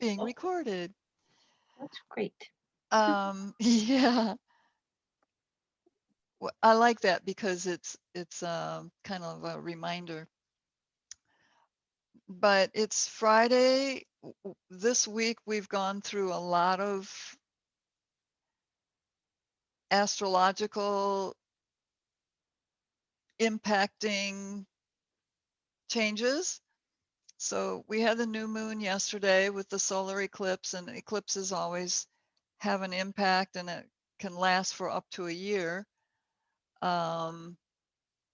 being Oh, recorded. that's great. Yeah, I like that because it's kind of a reminder. But it's Friday. This week we've gone through a lot of astrological impacting changes. So we had the new moon yesterday with the solar eclipse, and eclipses always have an impact, and it can last for up to a year. Um,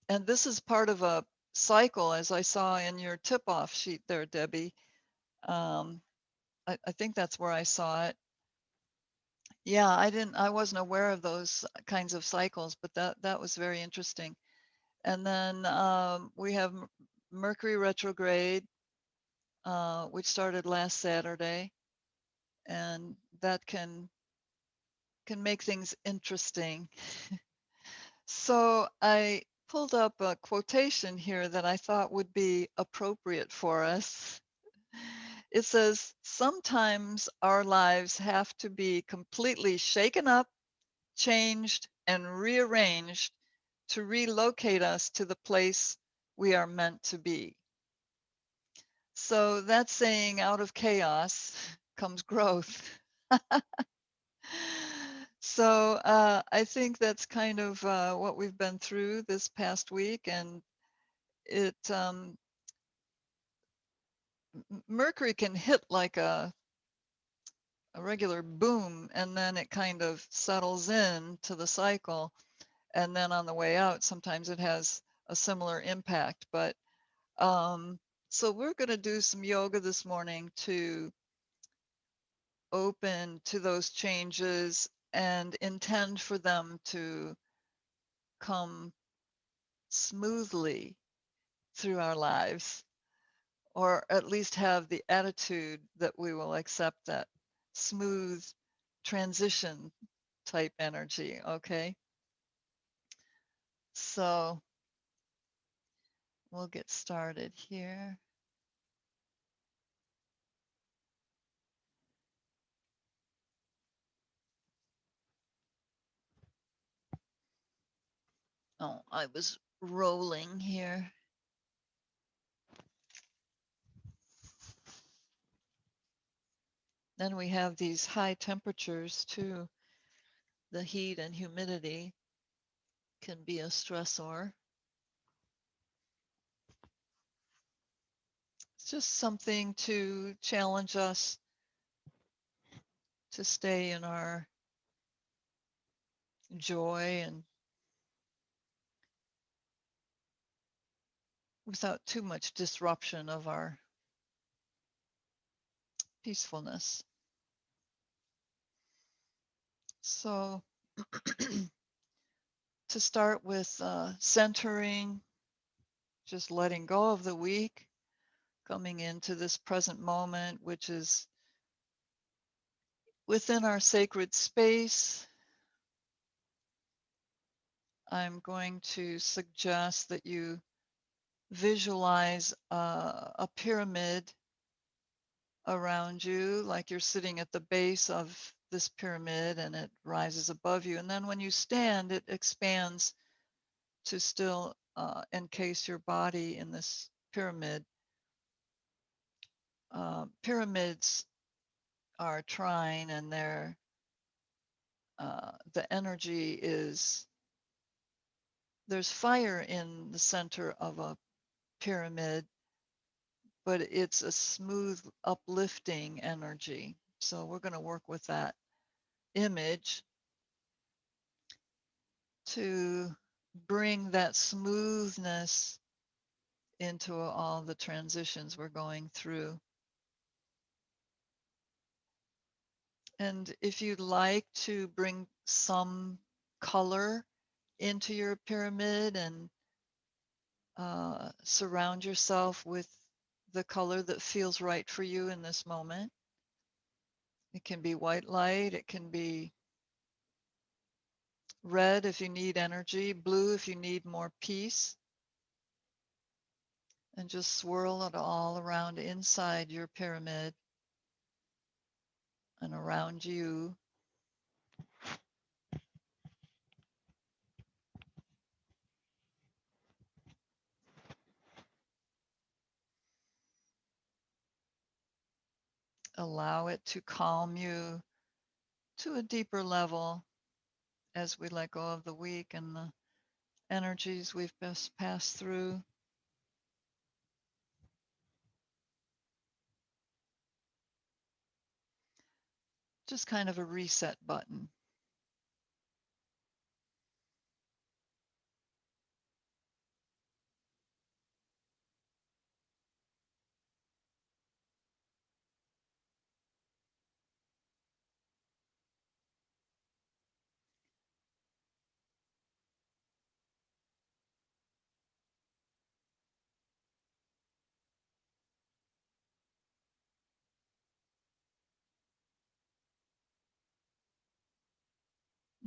and this is part of a cycle, as I saw in your tip-off sheet there, Debbie. Um, I think that's where I saw it. Yeah, I wasn't aware of those kinds of cycles, but that was very interesting. And then we have Mercury retrograde, which started last Saturday, and that can make things interesting. So I pulled up a quotation here that I thought would be appropriate for us. It says, "Sometimes our lives have to be completely shaken up, changed, and rearranged to relocate us to the place we are meant to be." So that's saying out of chaos comes growth. So I think that's kind of what we've been through this past week, and it Mercury can hit like a regular boom, and then it kind of settles in to the cycle, and then on the way out, sometimes it has a similar impact. But so we're going to do some yoga this morning to open to those changes and intend for them to come smoothly through our lives, or at least have the attitude that we will accept that smooth transition type energy. Okay. So we'll get started here. Oh, I was rolling here. Then we have these high temperatures too. The heat and humidity can be a stressor. It's just something to challenge us to stay in our joy and without too much disruption of our peacefulness. So to start with centering, just letting go of the week, coming into this present moment, which is within our sacred space. I'm going to suggest that you visualize a pyramid around you, like you're sitting at the base of this pyramid and it rises above you. And then when you stand, it expands to still encase your body in this pyramid. Pyramids are trine, and the energy is, there's fire in the center of a pyramid, but it's a smooth, uplifting energy. So we're going to work with that image to bring that smoothness into all the transitions we're going through. And if you'd like to bring some color into your pyramid and surround yourself with the color that feels right for you in this moment. It can be white light, it can be red if you need energy, blue if you need more peace, and just swirl it all around inside your pyramid. and around you. Allow it to calm you to a deeper level as we let go of the week and the energies we've just passed through. Just kind of a reset button.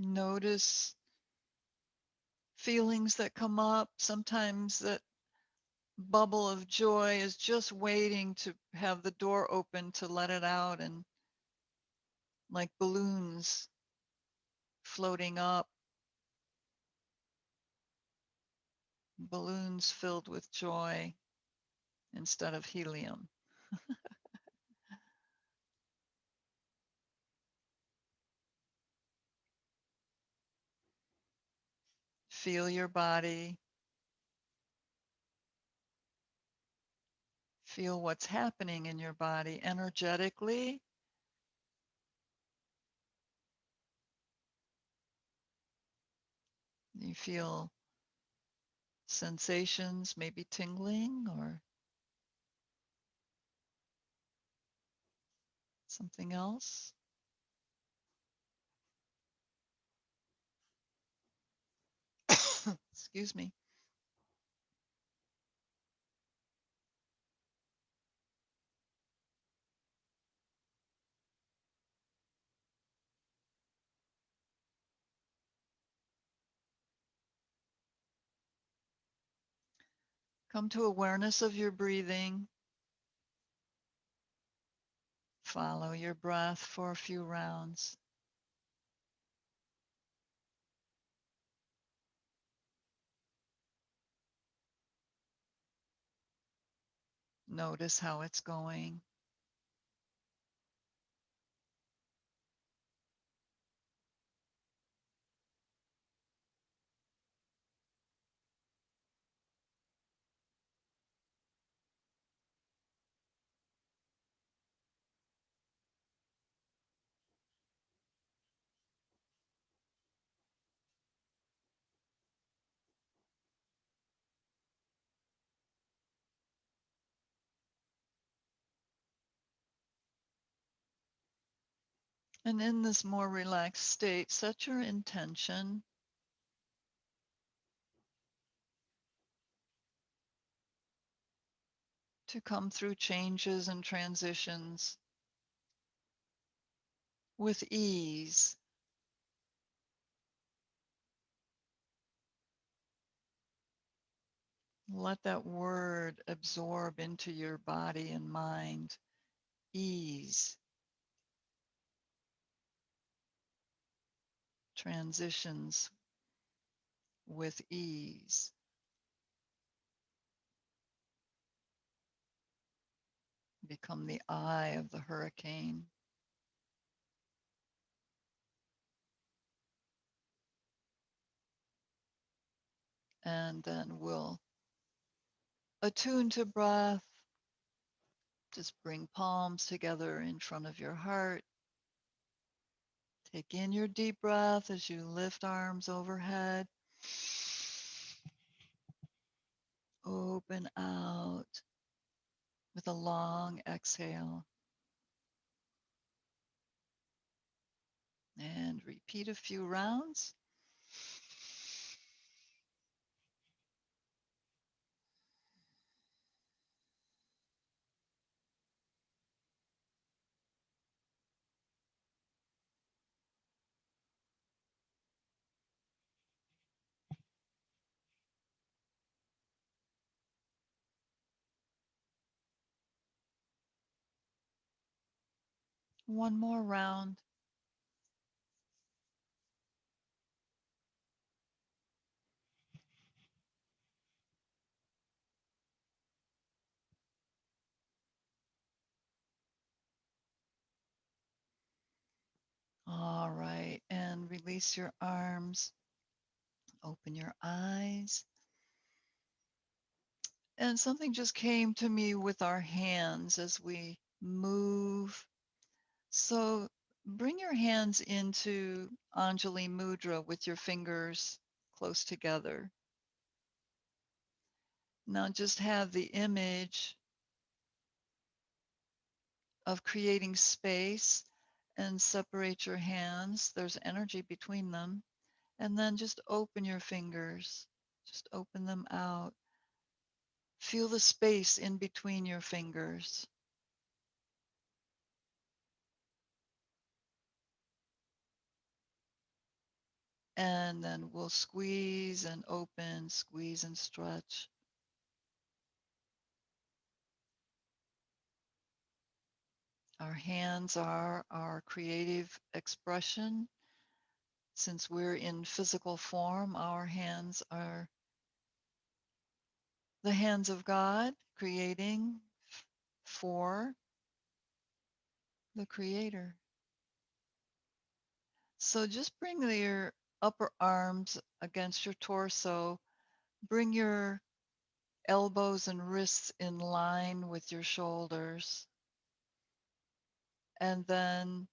Notice feelings that come up. Sometimes that bubble of joy is just waiting to have the door open to let it out, and like balloons floating up, balloons filled with joy instead of helium. Feel your body. Feel what's happening in your body energetically. You feel sensations, maybe tingling or something else. Excuse me. Come to awareness of your breathing. Follow your breath for a few rounds. Notice how it's going. And in this more relaxed state, set your intention to come through changes and transitions with ease. Let that word absorb into your body and mind. Ease. Transitions with ease. Become the eye of the hurricane. And then we'll attune to breath. Just bring palms together in front of your heart. Take in your deep breath as you lift arms overhead. Open out with a long exhale. And repeat a few rounds. One more round. All right. And release your arms. Open your eyes. And something just came to me with our hands as we move. So bring your hands into Anjali Mudra with your fingers close together. Now just have the image of creating space and separate your hands. There's energy between them. And then just open your fingers. Just open them out. Feel the space in between your fingers. And then we'll squeeze and open, squeeze and stretch. Our hands are our creative expression. Since we're in physical form, our hands are the hands of God, creating for the Creator. So just bring your upper arms against your torso. Bring your elbows and wrists in line with your shoulders. And then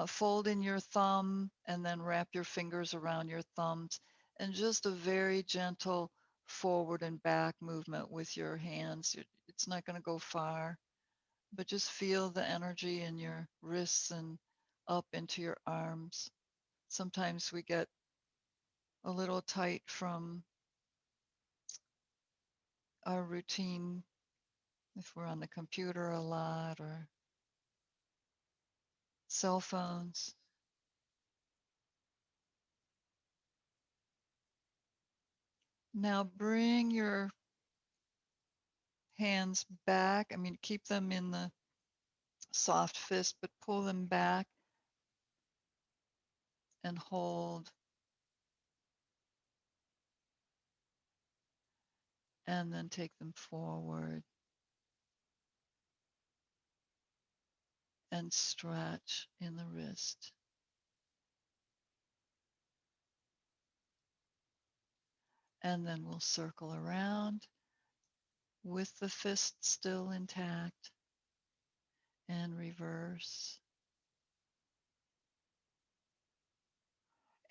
fold in your thumb and then wrap your fingers around your thumbs. And just a very gentle forward and back movement with your hands. It's not going to go far, but just feel the energy in your wrists and up into your arms. Sometimes we get a little tight from our routine if we're on the computer a lot or cell phones. Now bring your hands back. I mean, keep them in the soft fist, but pull them back and hold. And then take them forward and stretch in the wrist. And then we'll circle around with the fist still intact and reverse.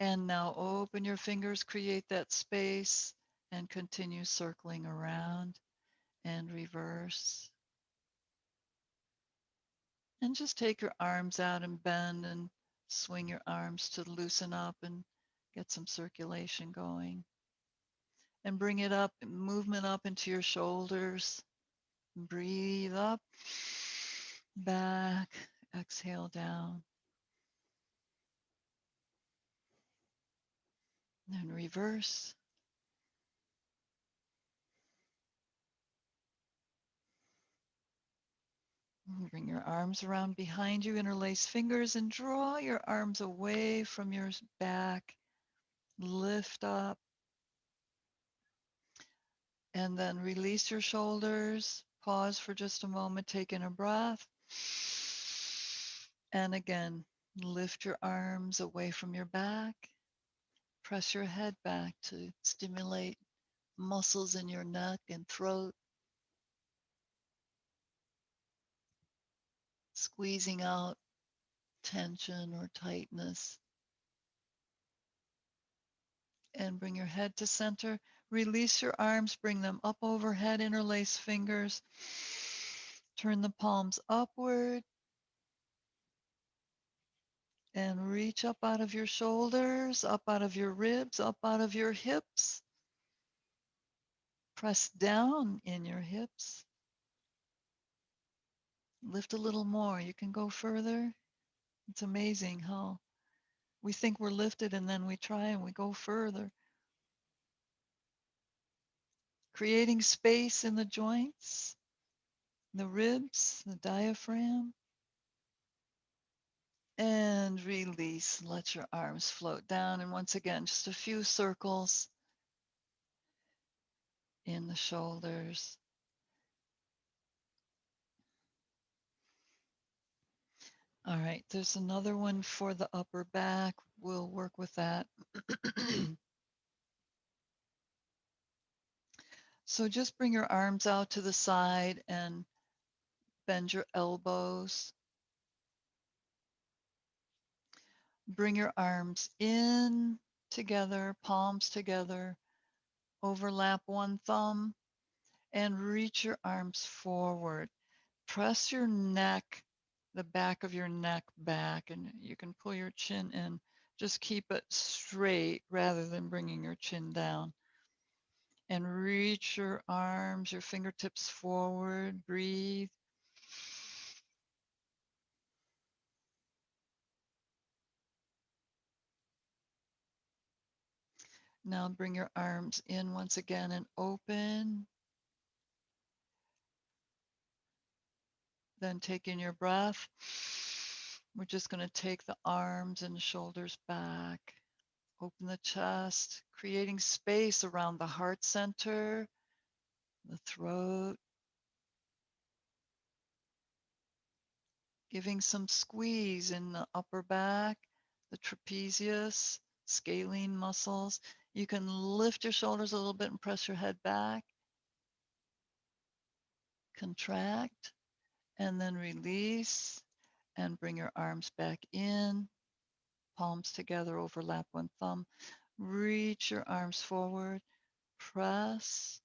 And now open your fingers, create that space, and continue circling around and reverse. And just take your arms out and bend and swing your arms to loosen up and get some circulation going. And bring it up, movement up into your shoulders. Breathe up, back, exhale down, and reverse. Bring your arms around behind you, interlace fingers, and draw your arms away from your back. Lift up, and then release your shoulders. Pause for just a moment, take in a breath. And again, lift your arms away from your back. Press your head back to stimulate muscles in your neck and throat, squeezing out tension or tightness. And bring your head to center. Release your arms, bring them up overhead, interlace fingers. Turn the palms upward and reach up out of your shoulders, up out of your ribs, up out of your hips. Press down in your hips. Lift a little more. You can go further. It's amazing how we think we're lifted and then we try and we go further. Creating space in the joints, the ribs, the diaphragm. And release. Let your arms float down. And once again, just a few circles in the shoulders. All right, there's another one for the upper back. We'll work with that. So just bring your arms out to the side and bend your elbows. Bring your arms in together, palms together, overlap one thumb, and reach your arms forward. Press your neck, the back of your neck back, and you can pull your chin in. Just keep it straight rather than bringing your chin down. And reach your arms, your fingertips forward. Breathe. Now bring your arms in once again and open. Then take in your breath. We're just going to take the arms and the shoulders back. Open the chest, creating space around the heart center, the throat, giving some squeeze in the upper back, the trapezius, scalene muscles. You can lift your shoulders a little bit and press your head back, contract, and then release and bring your arms back in, palms together, overlap one thumb. Reach your arms forward, press,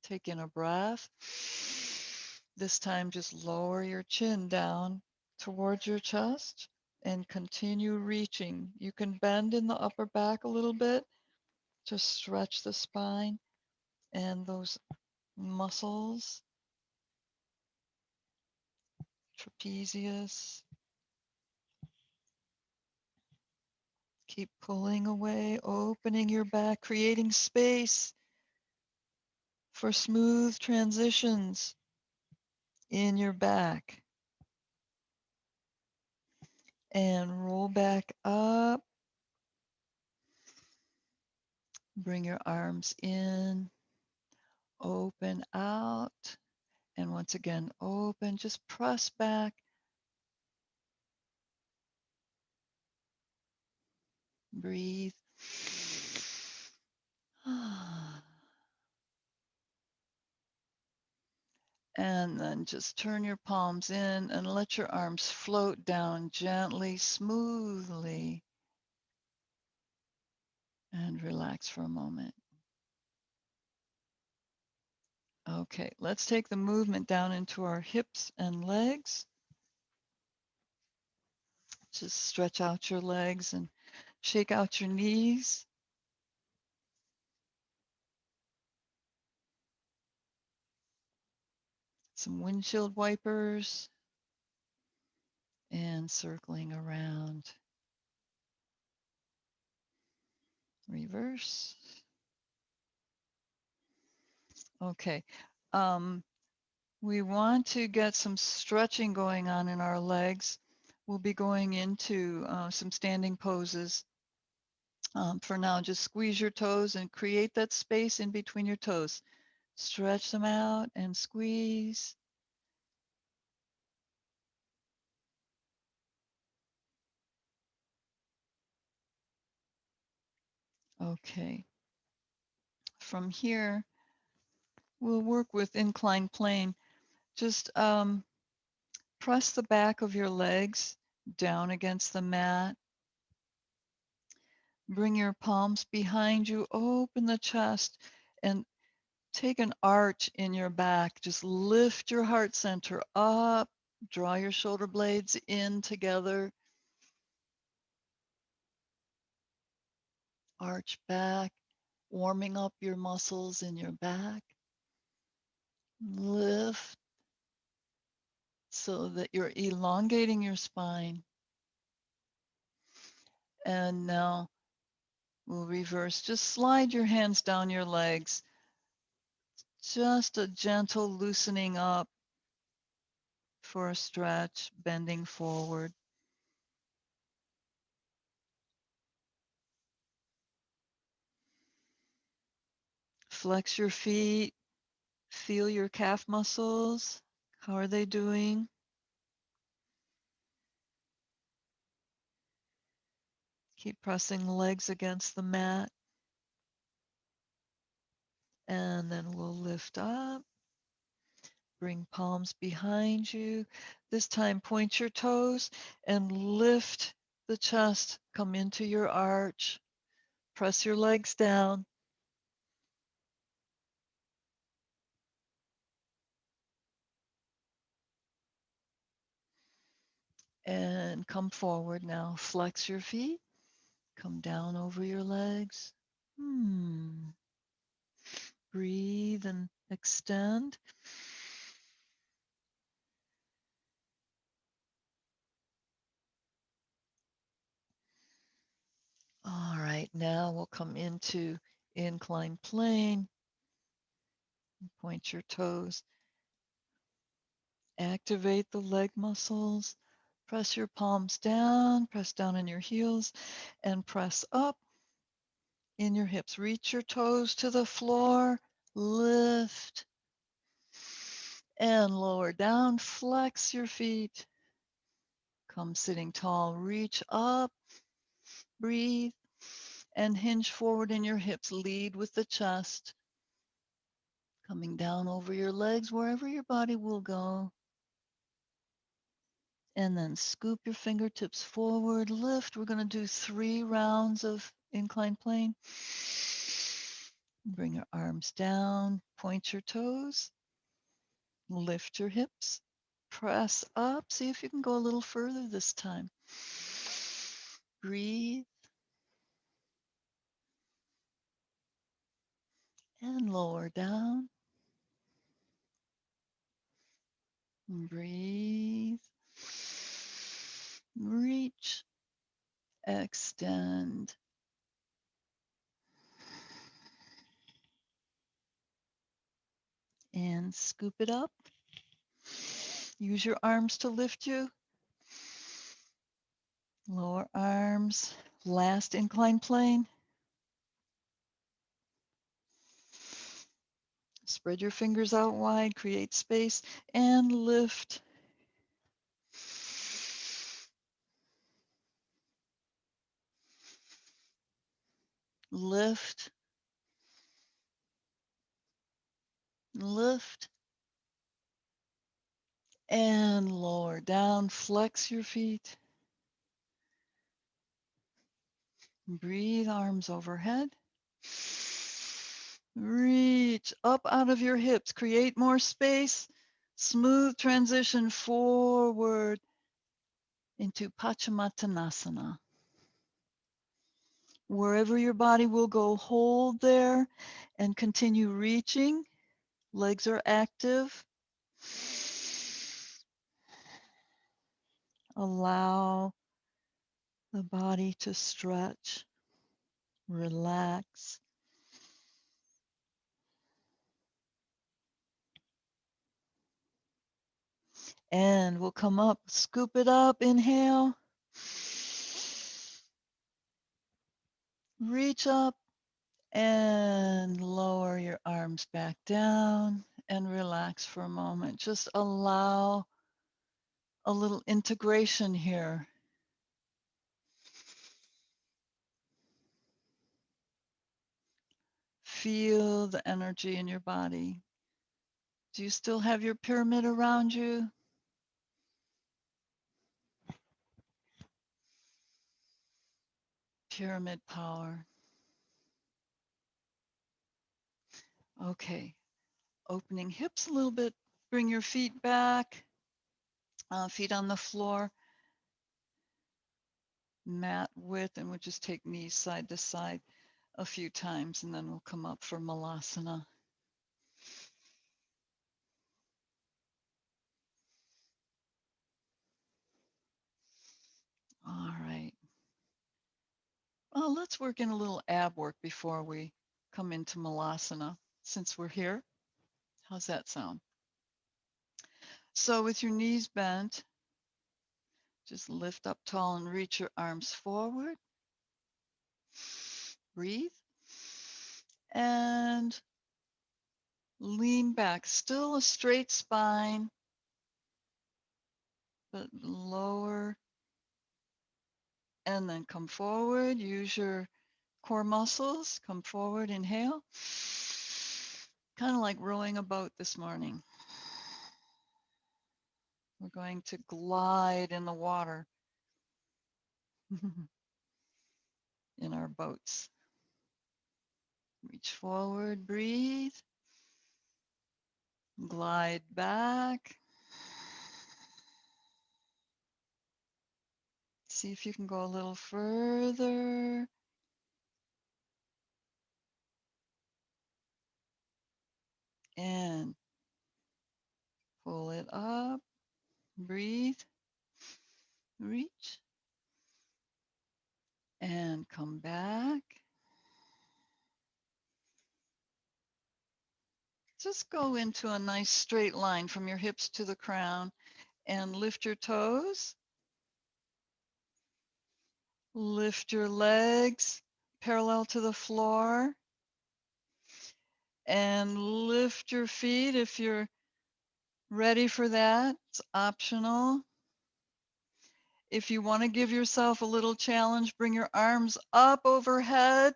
take in a breath. This time, just lower your chin down towards your chest and continue reaching. You can bend in the upper back a little bit to stretch the spine and those muscles, trapezius. Keep pulling away, opening your back, creating space for smooth transitions in your back. And roll back up. Bring your arms in, open out, and once again, open. Just press back. Breathe. And then just turn your palms in and let your arms float down gently, smoothly, and relax for a moment. Okay, let's take the movement down into our hips and legs. Just stretch out your legs and shake out your knees. Some windshield wipers and circling around. Reverse. Okay. We want to get some stretching going on in our legs. We'll be going into some standing poses. For now, just squeeze your toes and create that space in between your toes. Stretch them out and squeeze. Okay. From here, we'll work with inclined plane. Just press the back of your legs down against the mat. Bring your palms behind you, open the chest, and take an arch in your back. Just lift your heart center up, draw your shoulder blades in together, arch back, warming up your muscles in your back. Lift so that you're elongating your spine. And now we'll reverse. Just slide your hands down your legs. Just a gentle loosening up for a stretch, bending forward. Flex your feet. Feel your calf muscles. How are they doing? Keep pressing legs against the mat. And then we'll lift up. Bring palms behind you. This time, point your toes and lift the chest. Come into your arch. Press your legs down. And come forward now. Flex your feet. Come down over your legs. Breathe and extend. All right, now we'll come into inclined plane. Point your toes. Activate the leg muscles. Press your palms down, press down in your heels, and press up in your hips. Reach your toes to the floor. Lift and lower down. Flex your feet. Come sitting tall. Reach up. Breathe and hinge forward in your hips. Lead with the chest. Coming down over your legs, wherever your body will go. And then scoop your fingertips forward, lift. We're going to do 3 rounds of inclined plane. Bring your arms down, point your toes, lift your hips, press up. See if you can go a little further this time. Breathe and lower down. Breathe. Reach, extend. And scoop it up. Use your arms to lift you. Lower arms. Last inclined plane. Spread your fingers out wide, create space, and lift. Lift. Lift. And lower down. Flex your feet. Breathe, arms overhead. Reach up out of your hips. Create more space. Smooth transition forward into Paschimottanasana. Wherever your body will go, hold there and continue reaching. Legs are active. Allow the body to stretch, relax. And we'll come up, scoop it up, inhale. Reach up and lower your arms back down and relax for a moment. Just allow a little integration here. Feel the energy in your body. Do you still have your pyramid around you? Pyramid power. Okay, opening hips a little bit. Bring your feet back, feet on the floor, mat width, and we'll just take knees side to side a few times, and then we'll come up for Malasana. All right. Well, let's work in a little ab work before we come into Malasana, since we're here. How's that sound? So with your knees bent, just lift up tall and reach your arms forward. Breathe. And Lean back, still a straight spine, but lower. And then come forward, use your core muscles, come forward, inhale. Kind of like rowing a boat this morning. We're going to glide in the water in our boats. Reach forward, breathe, glide back. See if you can go a little further. And pull it up, breathe, reach, and come back. Just go into a nice straight line from your hips to the crown and lift your toes. Lift your legs parallel to the floor and lift your feet if you're ready for that. It's optional. If you want to give yourself a little challenge, bring your arms up overhead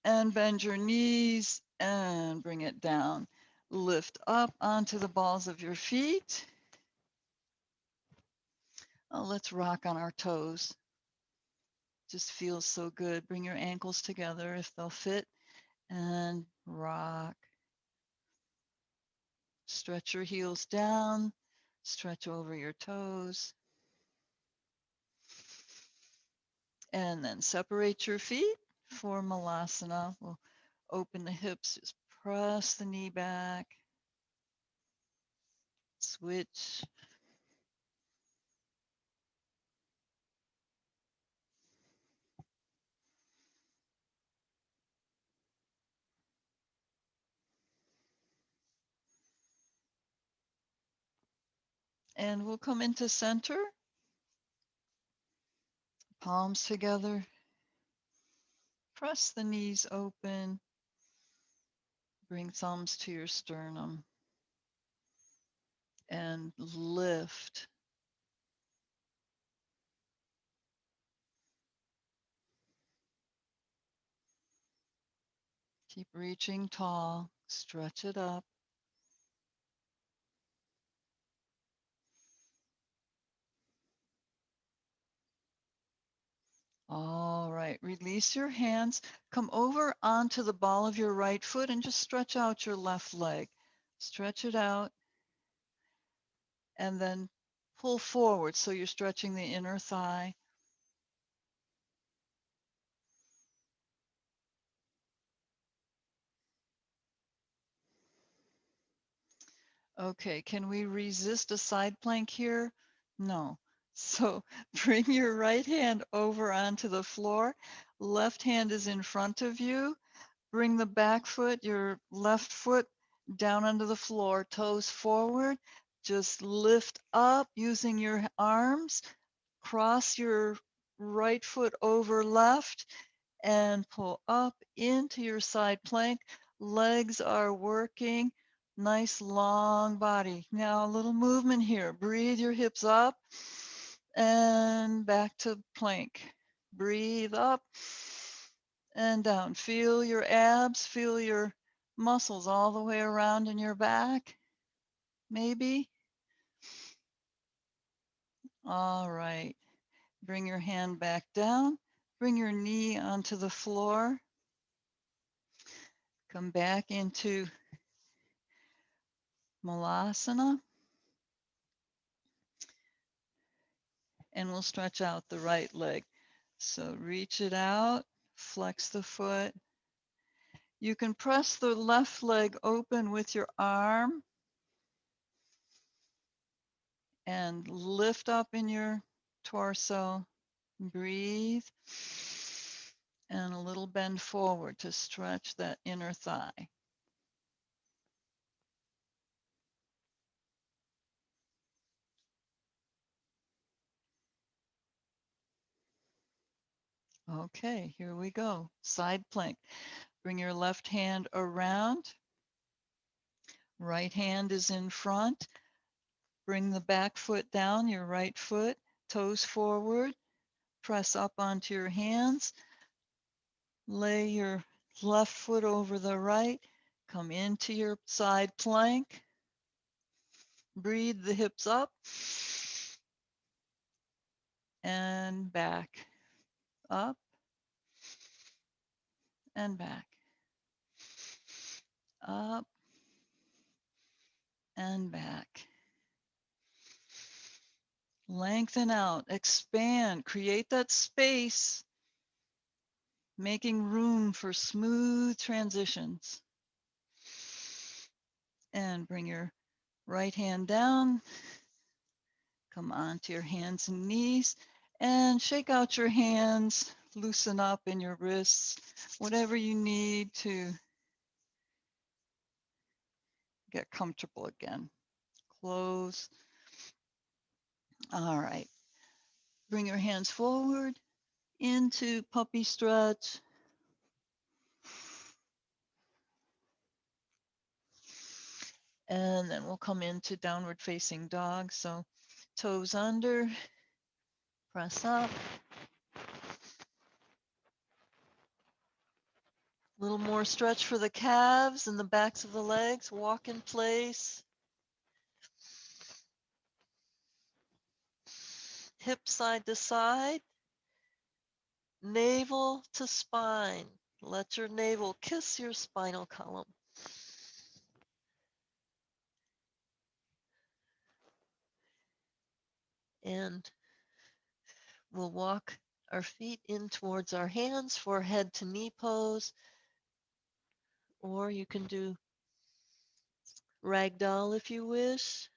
and bend your knees and bring it down. Lift up onto the balls of your feet. Oh, let's rock on our toes. Just feels so good. Bring your ankles together if they'll fit and rock. Stretch your heels down, stretch over your toes. And then separate your feet for Malasana. We'll open the hips, just press the knee back. Switch. And we'll come into center. Palms together. Press the knees open. Bring thumbs to your sternum. And lift. Keep reaching tall. Stretch it up. All right, release your hands. Come over onto the ball of your right foot and just stretch out your left leg. Stretch it out and then pull forward so you're stretching the inner thigh. Okay, can we resist a side plank here? No. So bring your right hand over onto the floor. Left hand is in front of you. Bring the back foot, your left foot down onto the floor, toes forward. Just lift up using your arms. Cross your right foot over left and pull up into your side plank. Legs are working. Nice long body. Now a little movement here. Breathe your hips up and back to plank. Breathe up and down. Feel your abs, feel your muscles all the way around in your back, maybe. All right. Bring your hand back down. Bring your knee onto the floor. Come back into Malasana. And we'll stretch out the right leg. So reach it out, flex the foot. You can press the left leg open with your arm and lift up in your torso. Breathe. And a little bend forward to stretch that inner thigh. Okay, here we go. Side plank. Bring your left hand around. Right hand is in front. Bring the back foot down, your right foot, toes forward. Press up onto your hands. Lay your left foot over the right. Come into your side plank. Breathe the hips up and back. Up and back. Up and back. Lengthen out, expand, create that space, making room for smooth transitions. And bring your right hand down, come onto your hands and knees, and shake out your hands, loosen up in your wrists, whatever you need to get comfortable again. Close. All right. Bring your hands forward into puppy stretch. And then we'll come into downward facing dog. So toes under, press up. A little more stretch for the calves and the backs of the legs. Walk in place. Hip side to side. Navel to spine. Let your navel kiss your spinal column. And we'll walk our feet in towards our hands for head to knee pose. Or you can do ragdoll if you wish.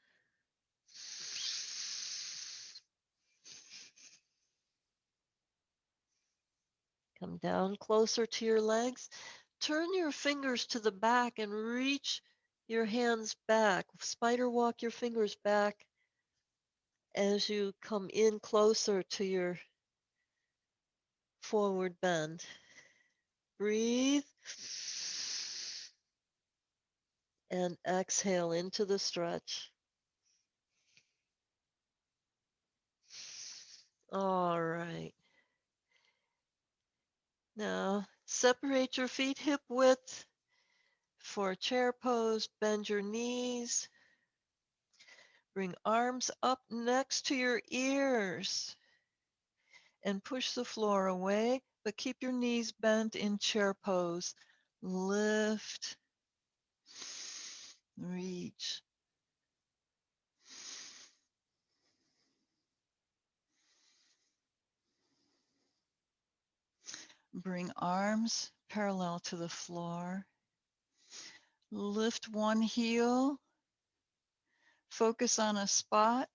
Come down closer to your legs. Turn your fingers to the back and reach your hands back. Spider walk your fingers back as you come in closer to your forward bend. Breathe. And exhale into the stretch. All right. Now separate your feet hip width for chair pose. Bend your knees. Bring arms up next to your ears and push the floor away, but keep your knees bent in chair pose. Lift, reach. Bring arms parallel to the floor. Lift one heel, focus on a spot,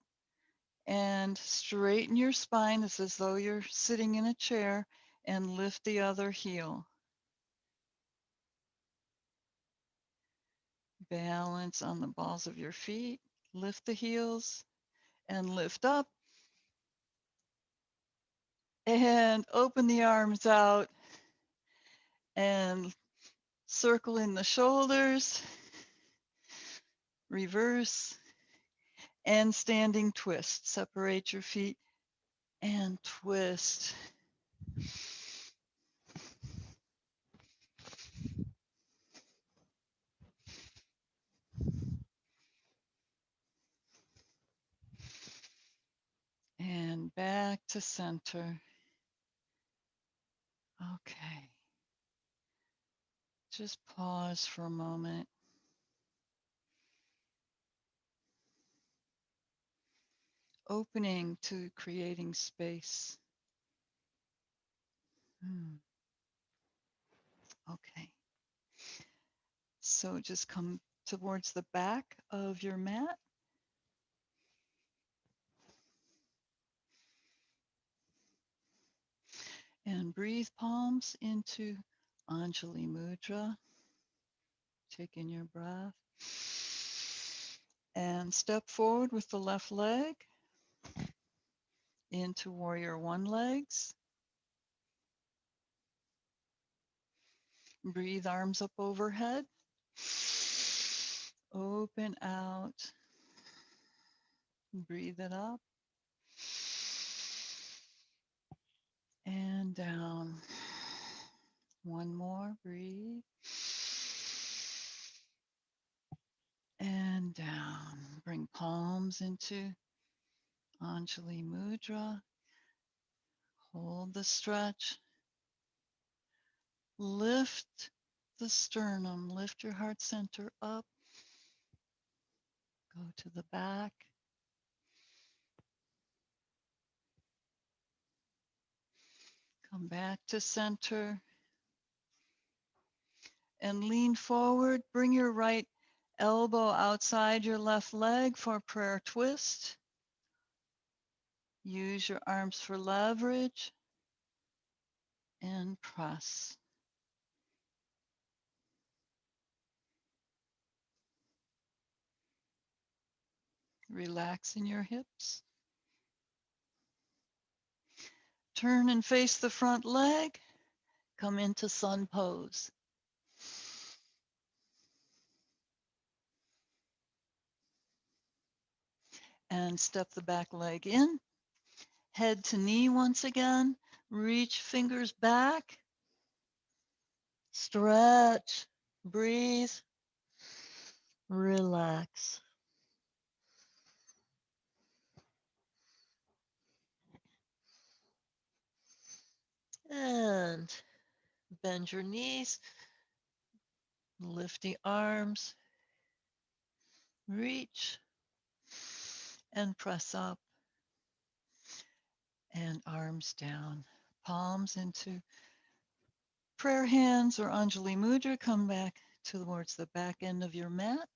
and straighten your spine. It's as though you're sitting in a chair, and lift the other heel. Balance on the balls of your feet. Lift the heels and lift up. And open the arms out and circle in the shoulders. Reverse and standing twist. Separate your feet and twist. And back to center. Okay. Just pause for a moment. Opening to creating space. Okay. So just come towards the back of your mat. And breathe palms into Anjali Mudra. Take in your breath. And step forward with the left leg into warrior one legs. Breathe, arms up overhead. Open out. Breathe it up. And down. One more. Breathe. And down. Bring palms into Anjali Mudra. Hold the stretch. Lift the sternum. Lift your heart center up. Go to the back. Come back to center. And lean forward. Bring your right elbow outside your left leg for prayer twist. Use your arms for leverage and press. Relax in your hips. Turn and face the front leg. Come into sun pose. And step the back leg in. Head to knee once again. Reach fingers back. Stretch. Breathe. Relax. And bend your knees. Lift the arms. Reach. And press up. And arms down. Palms into prayer hands or Anjali Mudra. Come back towards the back end of your mat.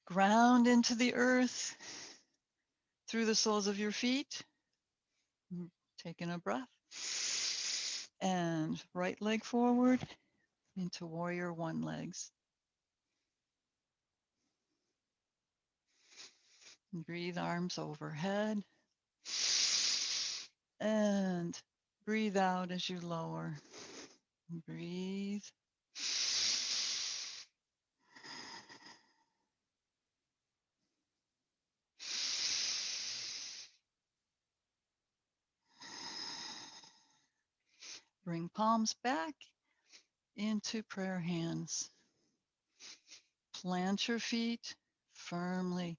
Ground into the earth through the soles of your feet. Taking a breath. And right leg forward into warrior one legs. Breathe, arms overhead. And breathe out as you lower. Breathe. Bring palms back into prayer hands. Plant your feet firmly.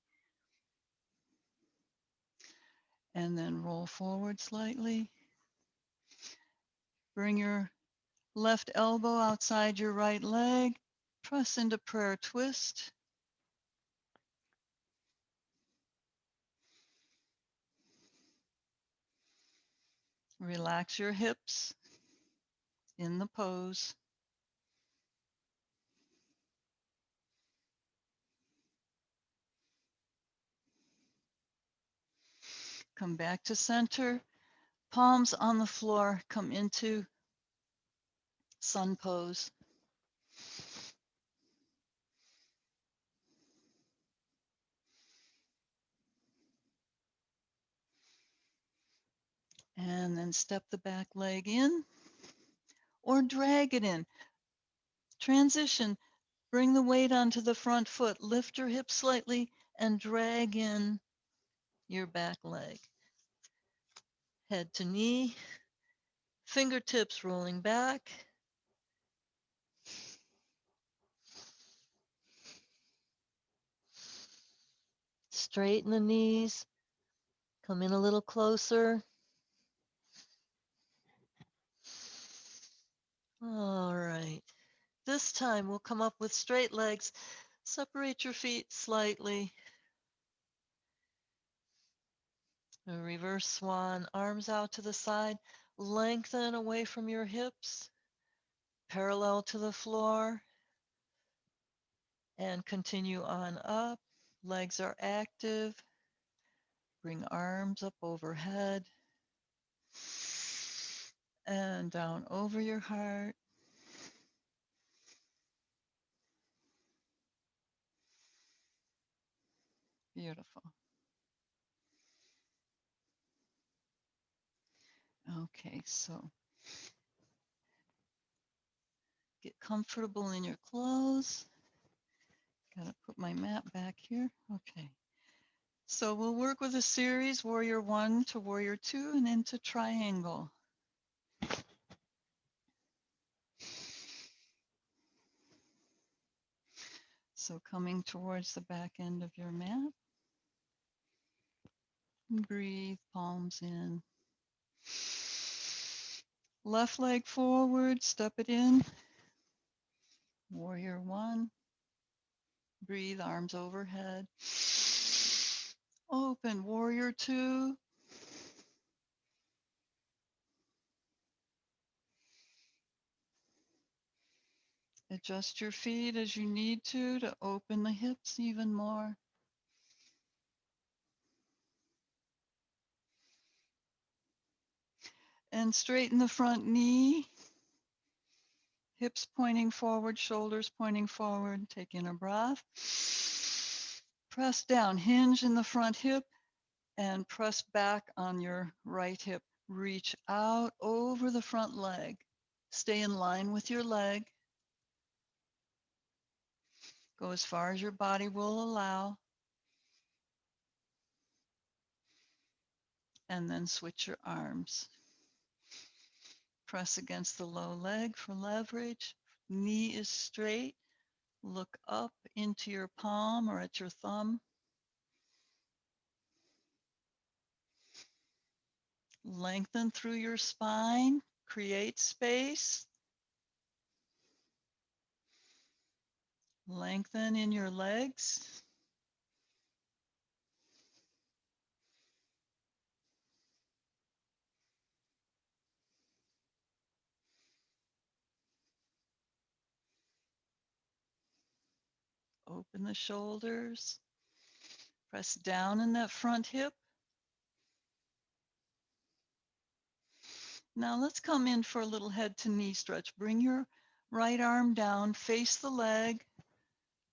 And then roll forward slightly. Bring your left elbow outside your right leg. Press into prayer twist. Relax your hips in the pose. Come back to center. Palms on the floor. Come into sun pose. And then step the back leg in or drag it in. Transition. Bring the weight onto the front foot. Lift your hips slightly and drag in your back leg. Head to knee. Fingertips rolling back. Straighten the knees. Come in a little closer. All right. This time we'll come up with straight legs. Separate your feet slightly. A reverse swan, arms out to the side. Lengthen away from your hips. Parallel to the floor. And continue on up. Legs are active. Bring arms up overhead. And down over your heart. Beautiful. Okay, so get comfortable in your clothes. Gotta put my mat back here. Okay. So we'll work with a series, Warrior 1 to Warrior 2 and into Triangle. So coming towards the back end of your mat, breathe, palms in. Left leg forward, step it in. Warrior 1, breathe, arms overhead. Open, Warrior 2. Adjust your feet as you need to open the hips even more. And straighten the front knee, hips pointing forward, shoulders pointing forward. Take in a breath. Press down, hinge in the front hip and press back on your right hip. Reach out over the front leg. Stay in line with your leg. Go as far as your body will allow. And then switch your arms. Press against the low leg for leverage. Knee is straight. Look up into your palm or at your thumb. Lengthen through your spine. Create space. Lengthen in your legs. Open the shoulders. Press down in that front hip. Now let's come in for a little head to knee stretch. Bring your right arm down, face the leg,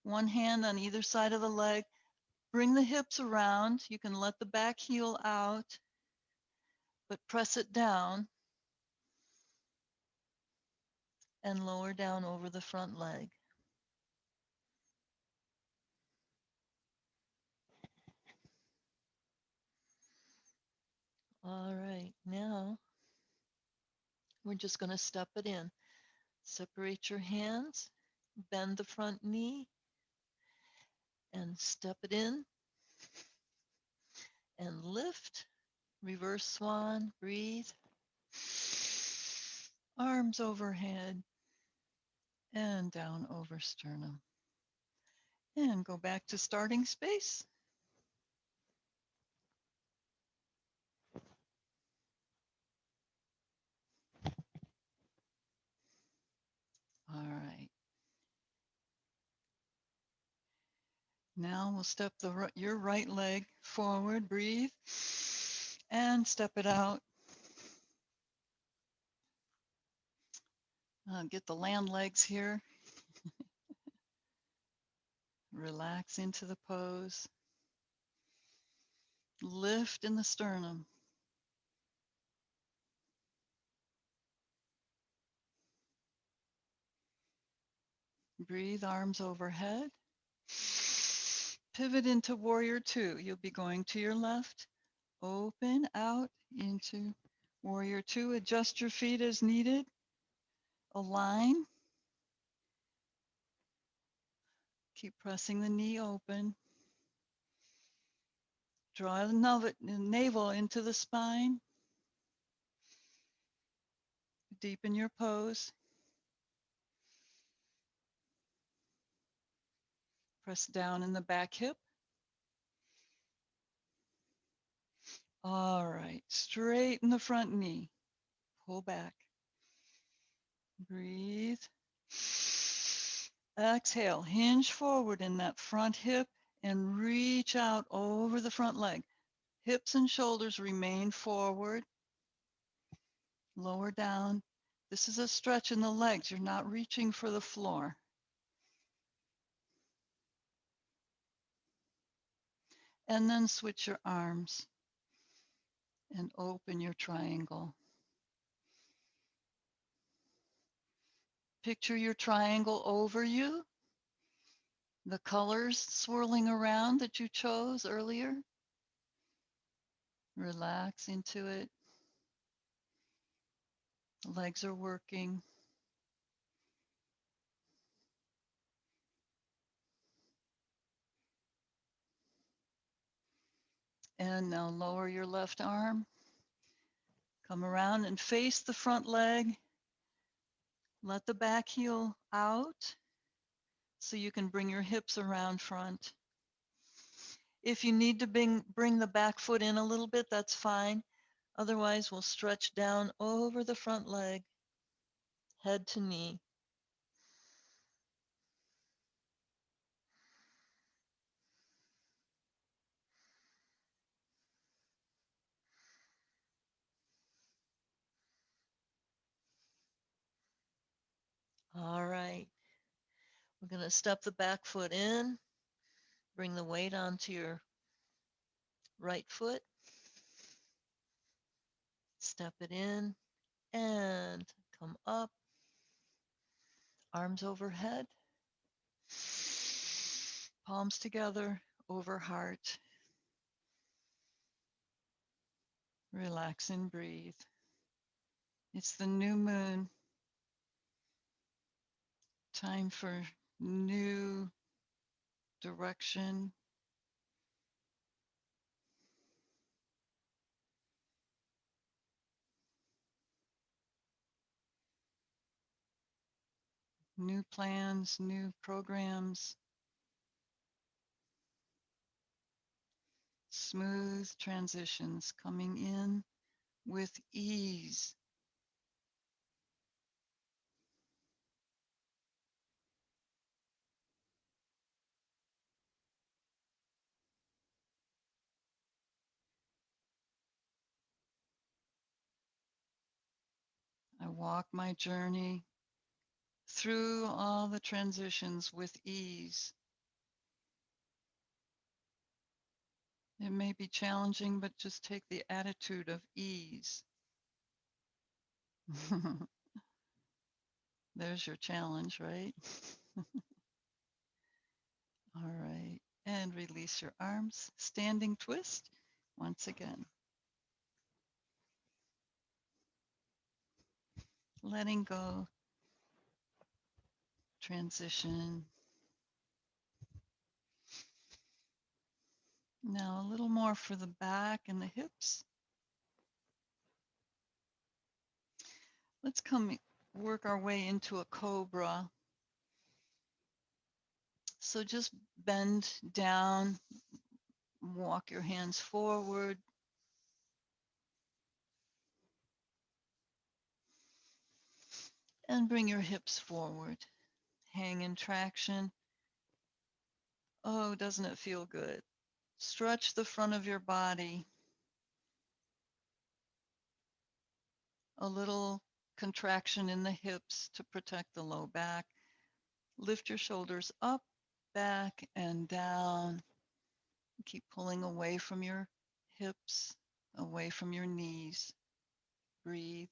one hand on either side of the leg. Bring the hips around. You can let the back heel out, but press it down and lower down over the front leg. All right, now we're just going to step it in. Separate your hands, bend the front knee, and step it in, and lift. Reverse swan, breathe. Arms overhead and down over sternum. And go back to starting space. All right. Now we'll step your right leg forward, breathe, and step it out. Get the land legs here. Relax into the pose. Lift in the sternum. Breathe, arms overhead. Pivot into Warrior 2. You'll be going to your left. Open out into Warrior 2. Adjust your feet as needed. Align. Keep pressing the knee open. Draw the navel into the spine. Deepen your pose. Press down in the back hip. All right, straighten the front knee. Pull back. Breathe. Exhale, hinge forward in that front hip and reach out over the front leg. Hips and shoulders remain forward. Lower down. This is a stretch in the legs. You're not reaching for the floor. And then switch your arms and open your triangle. Picture your triangle over you, the colors swirling around that you chose earlier. Relax into it. The legs are working. And now lower your left arm. Come around and face the front leg. Let the back heel out so you can bring your hips around front. If you need to bring the back foot in a little bit, that's fine. Otherwise, we'll stretch down over the front leg, head to knee. All right. We're going to step the back foot in, bring the weight onto your right foot, step it in, and come up, arms overhead, palms together over heart. Relax and breathe. It's the new moon. Time for new direction. New plans, new programs, smooth transitions coming in with ease. I walk my journey through all the transitions with ease. It may be challenging, but just take the attitude of ease. There's your challenge, right? All right. And release your arms. Standing twist once again. Letting go. Transition. Now a little more for the back and the hips. Let's come work our way into a cobra. So just bend down, walk your hands forward. And bring your hips forward. Hang in traction. Oh, doesn't it feel good? Stretch the front of your body. A little contraction in the hips to protect the low back. Lift your shoulders up, back, and down. Keep pulling away from your hips, away from your knees. Breathe.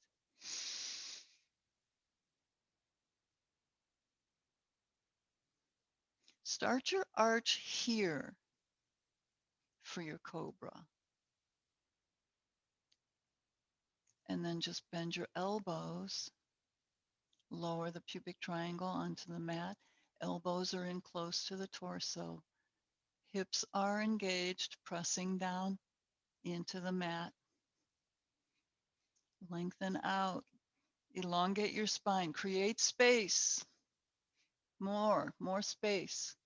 Start your arch here for your cobra. And then just bend your elbows. Lower the pubic triangle onto the mat. Elbows are in close to the torso. Hips are engaged, pressing down into the mat. Lengthen out. Elongate your spine. Create space. More space.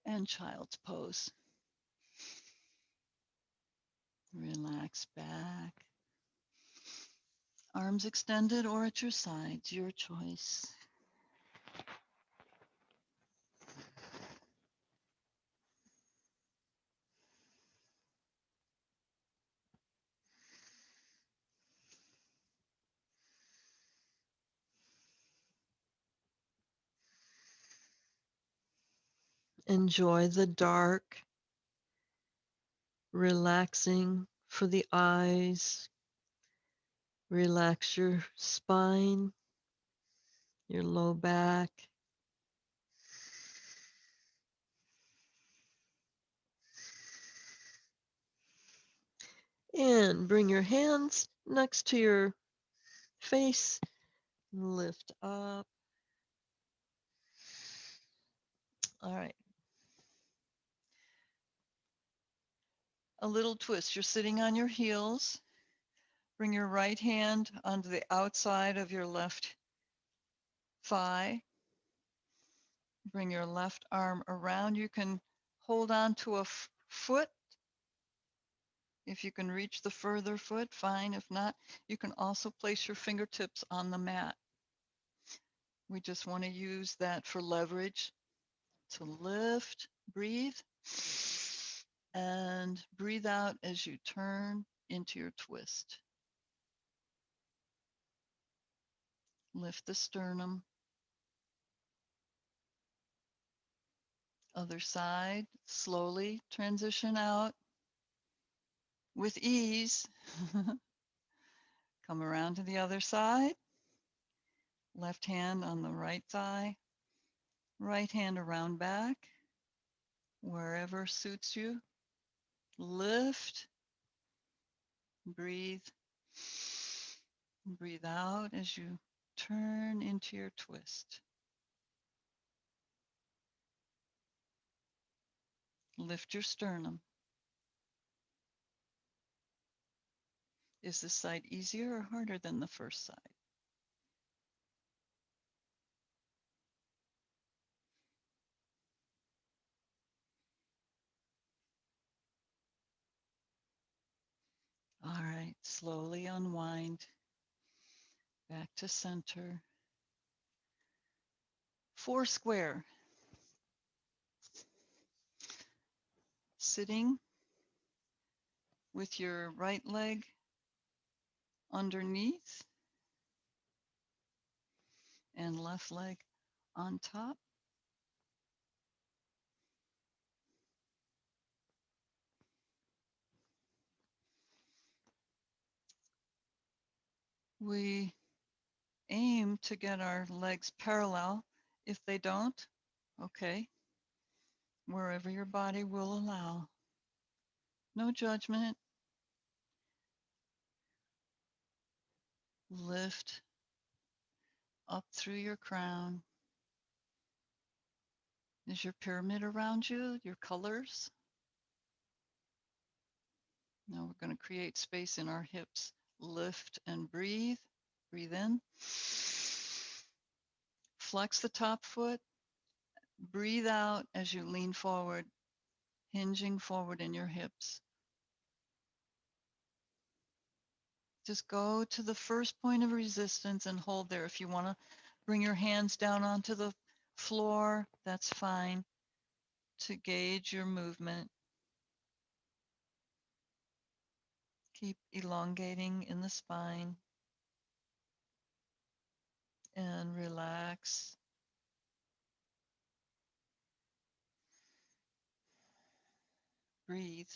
And child's pose. Relax back. Arms extended or at your sides, your choice. Enjoy the dark, relaxing for the eyes. Relax your spine, your low back. And bring your hands next to your face. Lift up. All right. A little twist. You're sitting on your heels. Bring your right hand onto the outside of your left thigh. Bring your left arm around. You can hold on to a foot. If you can reach the further foot, fine. If not, you can also place your fingertips on the mat. We just want to use that for leverage to lift, breathe, and breathe out as you turn into your twist. Lift the sternum. Other side, slowly transition out with ease. Come around to the other side. Left hand on the right thigh. Right hand around back. Wherever suits you. Lift. Breathe. Breathe out as you turn into your twist. Lift your sternum. Is this side easier or harder than the first side? All right, slowly unwind back to center. Four square. Sitting with your right leg underneath and left leg on top. We aim to get our legs parallel. If they don't, okay, wherever your body will allow. No judgment. Lift up through your crown. Is your pyramid around you, your colors? Now we're going to create space in our hips. Lift and breathe. Breathe in. Flex the top foot. Breathe out as you lean forward, hinging forward in your hips. Just go to the first point of resistance and hold there. If you want to bring your hands down onto the floor, that's fine to gauge your movement. Keep elongating in the spine and relax. Breathe.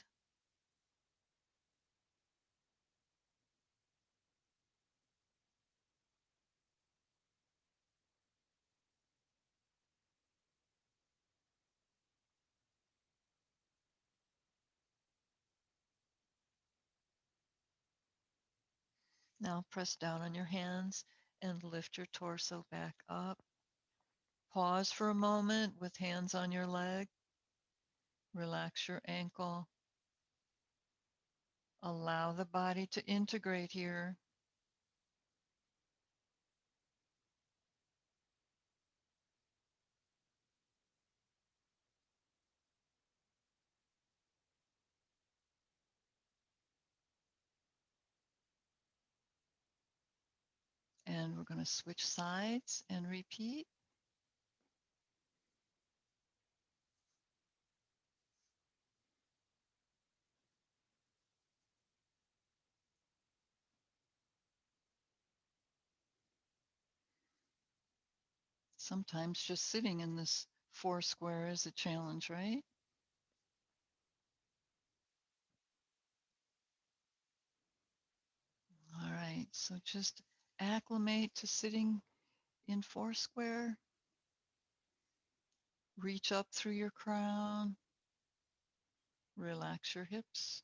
Now press down on your hands and lift your torso back up. Pause for a moment with hands on your leg. Relax your ankle. Allow the body to integrate here. And we're going to switch sides and repeat. Sometimes just sitting in this Four square is a challenge, right? All right, so just acclimate to sitting in four square. Reach up through your crown. Relax your hips.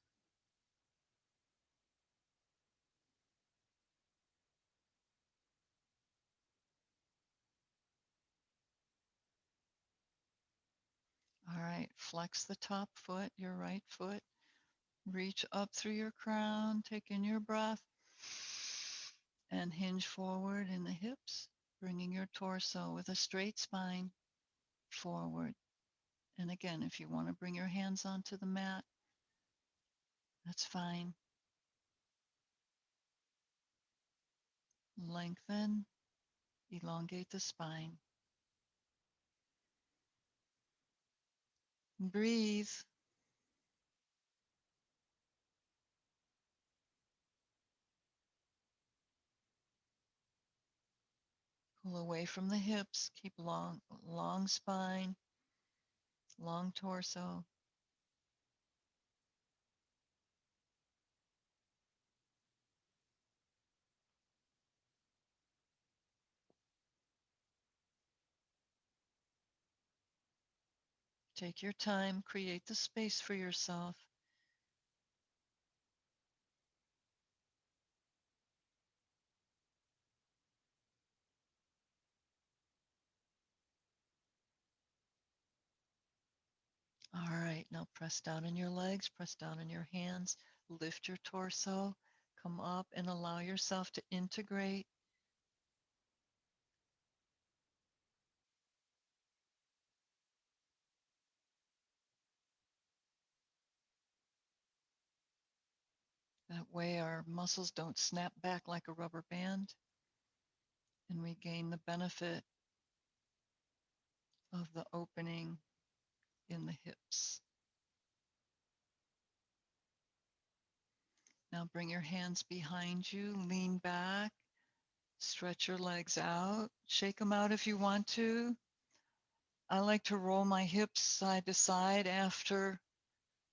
All right, flex the top foot, your right foot. Reach up through your crown. Take in your breath and hinge forward in the hips, bringing your torso with a straight spine forward. And again, if you want to bring your hands onto the mat, that's fine. Lengthen, elongate the spine. Breathe. Pull away from the hips. Keep long spine, long torso. Take your time, create the space for yourself. All right, now press down in your legs, press down in your hands, lift your torso, come up and allow yourself to integrate. That way our muscles don't snap back like a rubber band and we gain the benefit of the opening in the hips. Now bring your hands behind you, lean back, stretch your legs out, shake them out if you want to. I like to roll my hips side to side after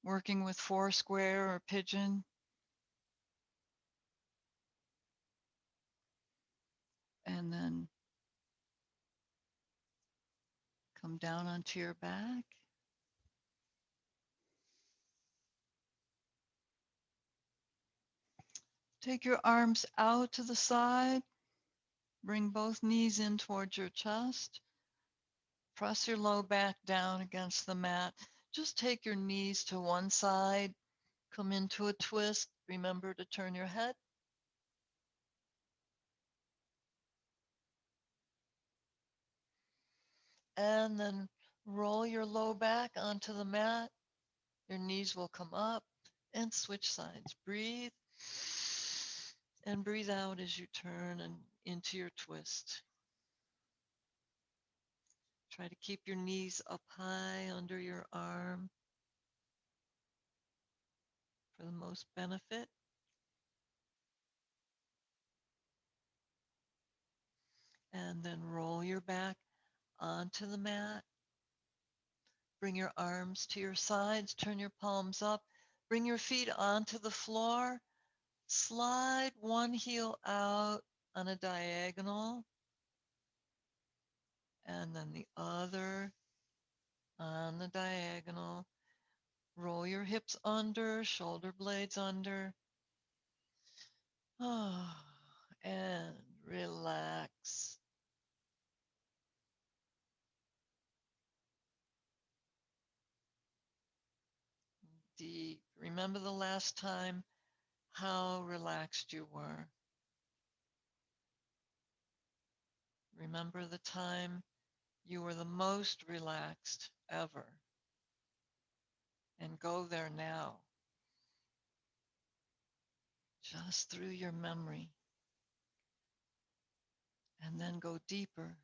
working with four square or pigeon. And then come down onto your back. Take your arms out to the side. Bring both knees in towards your chest. Press your low back down against the mat. Just take your knees to one side. Come into a twist. Remember to turn your head. And then roll your low back onto the mat. Your knees will come up and switch sides. Breathe and breathe out as you turn and into your twist. Try to keep your knees up high under your arm for the most benefit. And then roll your back onto the mat. Bring your arms to your sides, turn your palms up, bring your feet onto the floor, slide one heel out on a diagonal, and then the other on the diagonal. Roll your hips under, shoulder blades under. And relax. Deep. Remember the last time how relaxed you were. Remember the time you were the most relaxed ever. And go there now, just through your memory. And then go deeper.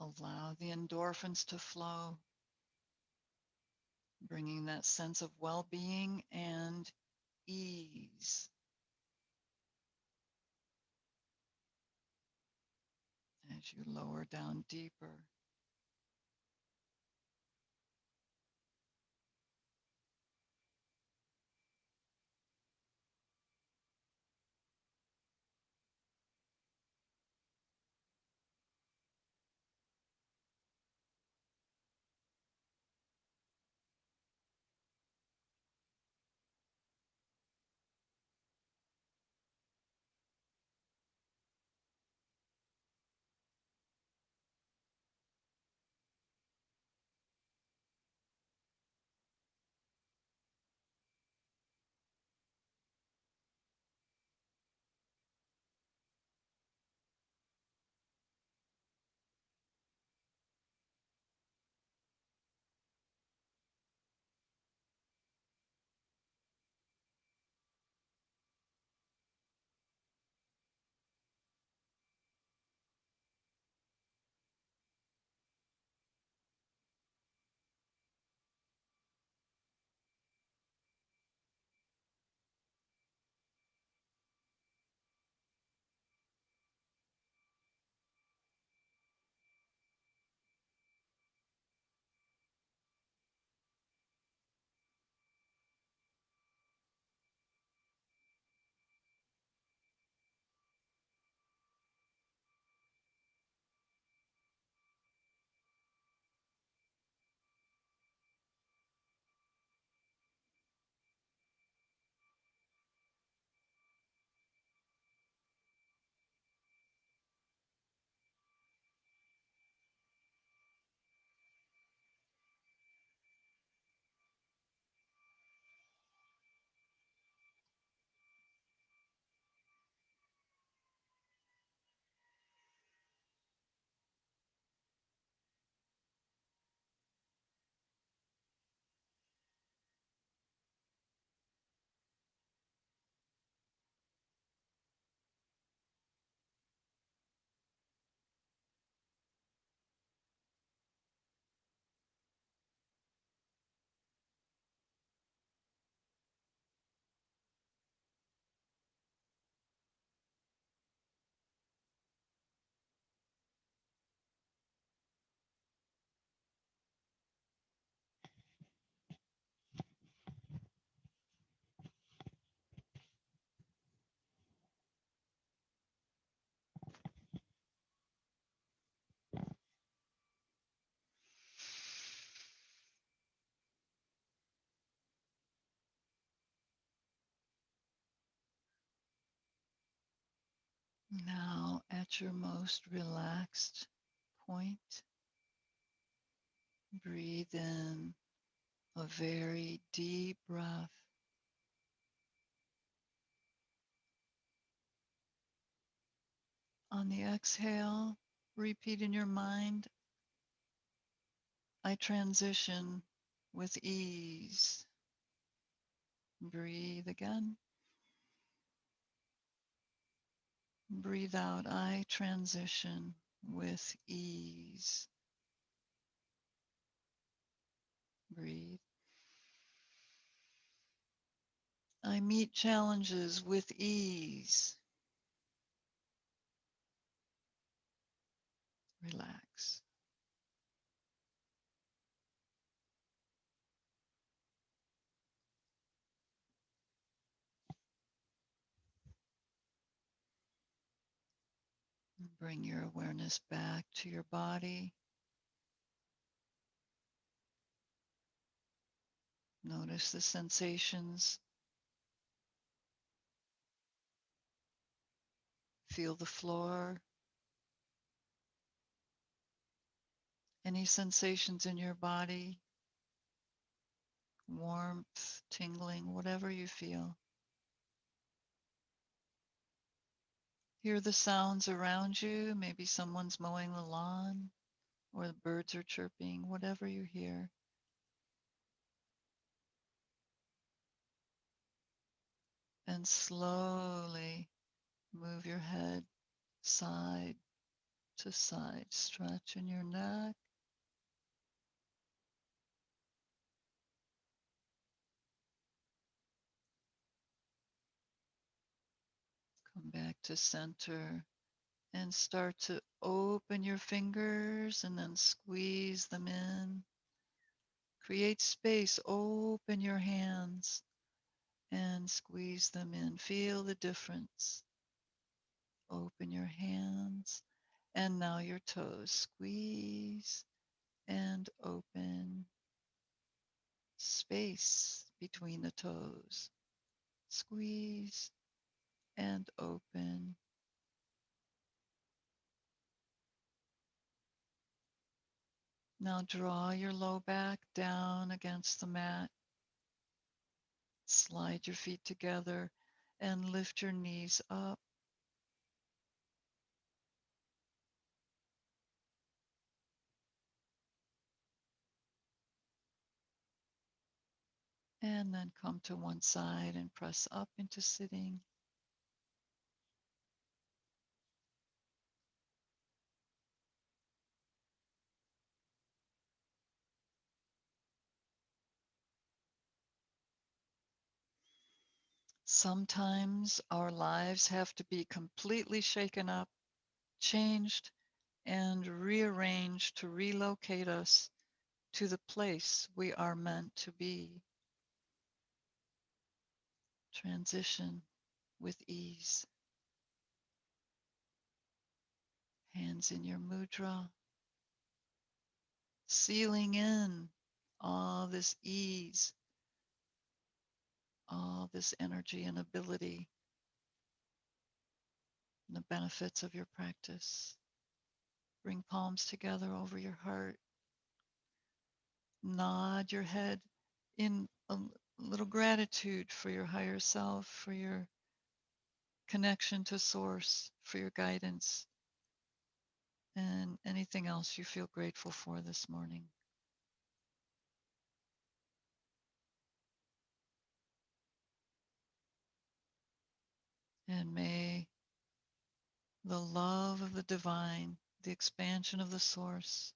Allow the endorphins to flow, bringing that sense of well-being and ease as you lower down deeper. Now, at your most relaxed point, breathe in a very deep breath. On the exhale, repeat in your mind, I transition with ease. Breathe again. Breathe out, I transition with ease. Breathe. I meet challenges with ease. Relax. Bring your awareness back to your body. Notice the sensations. Feel the floor. Any sensations in your body, warmth, tingling, whatever you feel. Hear the sounds around you. Maybe someone's mowing the lawn or the birds are chirping, whatever you hear. And slowly move your head side to side, stretching your neck. Come back to center and start to open your fingers and then squeeze them in. Create space, open your hands and squeeze them in. Feel the difference. Open your hands and now your toes. Squeeze and open. Space between the toes. Squeeze and open. Now draw your low back down against the mat. Slide your feet together and lift your knees up. And then come to one side and press up into sitting. Sometimes our lives have to be completely shaken up, changed, and rearranged to relocate us to the place we are meant to be. Transition with ease. Hands in your mudra, sealing in all this ease, all this energy and ability, and the benefits of your practice. Bring palms together over your heart. Nod your head in a little gratitude for your higher self, for your connection to source, for your guidance, and anything else you feel grateful for this morning. And may the love of the divine, the expansion of the source,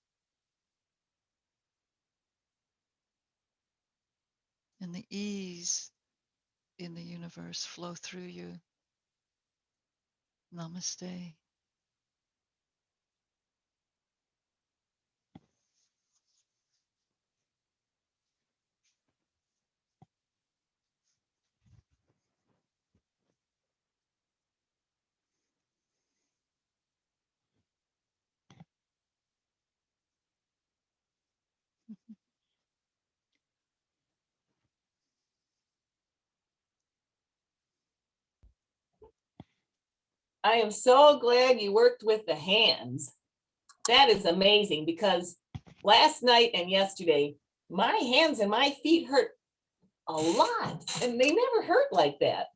and the ease in the universe flow through you. Namaste. I am so glad you worked with the hands. That is amazing because last night and yesterday, my hands and my feet hurt a lot and they never hurt like that.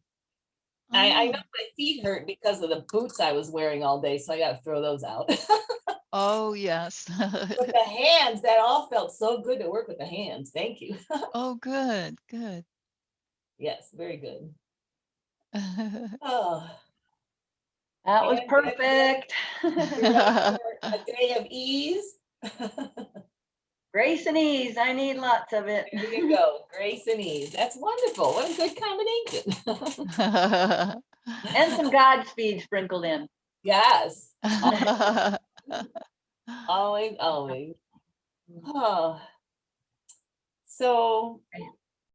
I know my feet hurt because of the boots I was wearing all day, so I got to throw those out. Oh, yes. But the hands, that all felt so good to work with the hands. Thank you. Oh, good, good. Yes, very good. Oh, That was perfect. you're up for a day of ease. Grace and ease. I need lots of it. There you go. Grace and ease. That's wonderful. What a good combination. And some Godspeed sprinkled in. Yes. Always, always. Oh. So